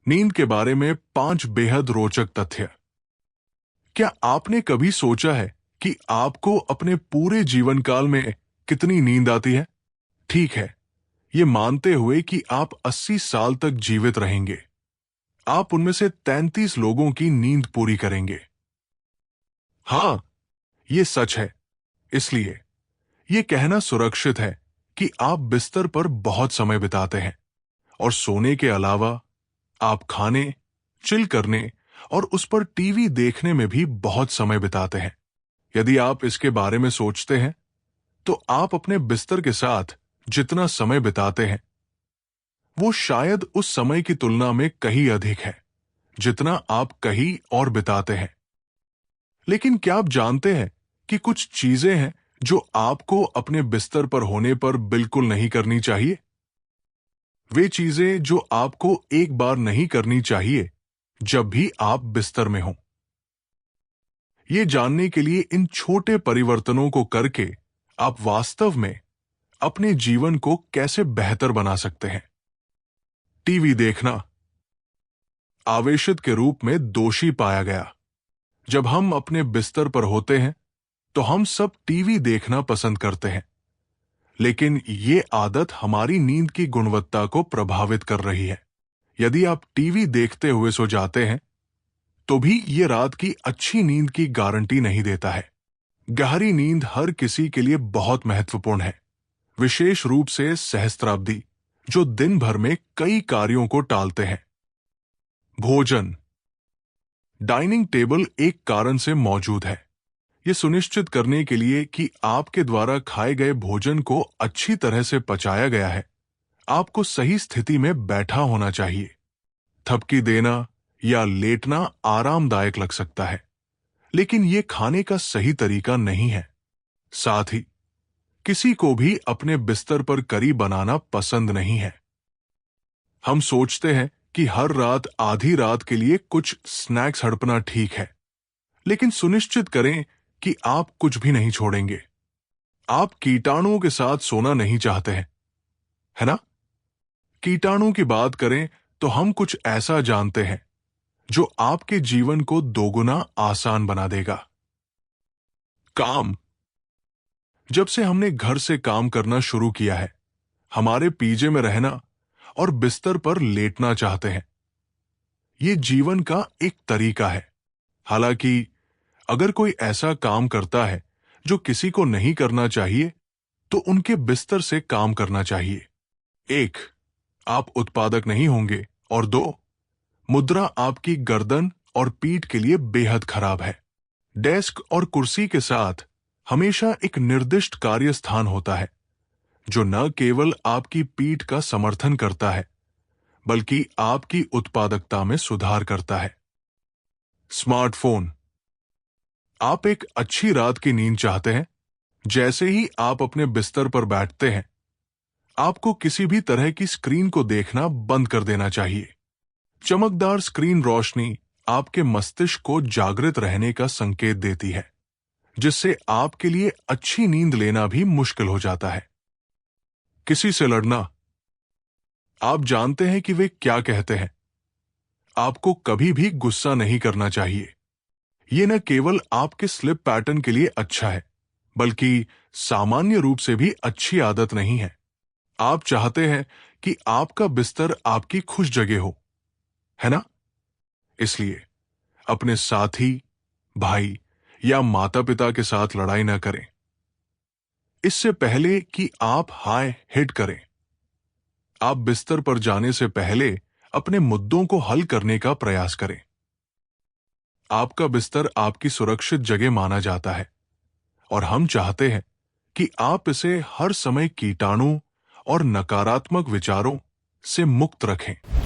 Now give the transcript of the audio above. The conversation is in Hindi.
नींद के बारे में 5 बेहद रोचक तथ्य। क्या आपने कभी सोचा है कि आपको अपने पूरे जीवन काल में कितनी नींद आती है? ठीक है, ये मानते हुए कि आप 80 साल तक जीवित रहेंगे, आप उनमें से 33 लोगों की नींद पूरी करेंगे। हाँ, ये सच है। इसलिए ये कहना सुरक्षित है कि आप बिस्तर पर बहुत समय बिताते हैं और सोने के अलावा आप खाने, चिल करने और उस पर टीवी देखने में भी बहुत समय बिताते हैं। यदि आप इसके बारे में सोचते हैं, तो आप अपने बिस्तर के साथ जितना समय बिताते हैं, वो शायद उस समय की तुलना में कहीं अधिक है, जितना आप कहीं और बिताते हैं। लेकिन क्या आप जानते हैं कि कुछ चीजें हैं जो आपको अपने बिस्तर पर होने पर बिल्कुल नहीं करनी चाहिए? वे चीजें जो आपको एक बार नहीं करनी चाहिए जब भी आप बिस्तर में हों। ये जानने के लिए इन छोटे परिवर्तनों को करके आप वास्तव में अपने जीवन को कैसे बेहतर बना सकते हैं। टीवी देखना आवेशित के रूप में दोषी पाया गया। जब हम अपने बिस्तर पर होते हैं, तो हम सब टीवी देखना पसंद करते हैं, लेकिन ये आदत हमारी नींद की गुणवत्ता को प्रभावित कर रही है। यदि आप टीवी देखते हुए सो जाते हैं, तो भी ये रात की अच्छी नींद की गारंटी नहीं देता है। गहरी नींद हर किसी के लिए बहुत महत्वपूर्ण है, विशेष रूप से सहस्त्राब्दी जो दिन भर में कई कार्यों को टालते हैं। भोजन। डाइनिंग टेबल एक कारण से मौजूद है, ये सुनिश्चित करने के लिए कि आपके द्वारा खाए गए भोजन को अच्छी तरह से पचाया गया है। आपको सही स्थिति में बैठा होना चाहिए। थपकी देना या लेटना आरामदायक लग सकता है, लेकिन ये खाने का सही तरीका नहीं है। साथ ही किसी को भी अपने बिस्तर पर करी बनाना पसंद नहीं है। हम सोचते हैं कि हर रात आधी रात के लिए कुछ स्नैक्स हड़पना ठीक है, लेकिन सुनिश्चित करें कि आप कुछ भी नहीं छोड़ेंगे। आप कीटाणुओं के साथ सोना नहीं चाहते हैं, है ना? कीटाणु की बात करें तो हम कुछ ऐसा जानते हैं जो आपके जीवन को दोगुना आसान बना देगा। काम। जब से हमने घर से काम करना शुरू किया है, हमारे पीजे में रहना और बिस्तर पर लेटना चाहते हैं। ये जीवन का एक तरीका है। हालांकि अगर कोई ऐसा काम करता है जो किसी को नहीं करना चाहिए, तो उनके बिस्तर से काम करना चाहिए। 1. आप उत्पादक नहीं होंगे और 2. मुद्रा आपकी गर्दन और पीठ के लिए बेहद खराब है। डेस्क और कुर्सी के साथ हमेशा एक निर्दिष्ट कार्य स्थान होता है, जो न केवल आपकी पीठ का समर्थन करता है, बल्कि आपकी उत्पादकता में सुधार करता है। स्मार्टफोन। आप एक अच्छी रात की नींद चाहते हैं? जैसे ही आप अपने बिस्तर पर बैठते हैं, आपको किसी भी तरह की स्क्रीन को देखना बंद कर देना चाहिए। चमकदार स्क्रीन रोशनी आपके मस्तिष्क को जागृत रहने का संकेत देती है, जिससे आपके लिए अच्छी नींद लेना भी मुश्किल हो जाता है। किसी से लड़ना। आप जानते हैं कि वे क्या कहते हैं। आपको कभी भी गुस्सा नहीं करना चाहिए। ये न केवल आपके स्लीप पैटर्न के लिए अच्छा है, बल्कि सामान्य रूप से भी अच्छी आदत नहीं है। आप चाहते हैं कि आपका बिस्तर आपकी खुश जगह हो, है ना? इसलिए अपने साथी, भाई या माता-पिता के साथ लड़ाई न करें। इससे पहले कि आप हाय हिट करें, आप बिस्तर पर जाने से पहले अपने मुद्दों को हल करने का प्रयास करें। आपका बिस्तर आपकी सुरक्षित जगह माना जाता है, और हम चाहते हैं कि आप इसे हर समय कीटाणु और नकारात्मक विचारों से मुक्त रखें।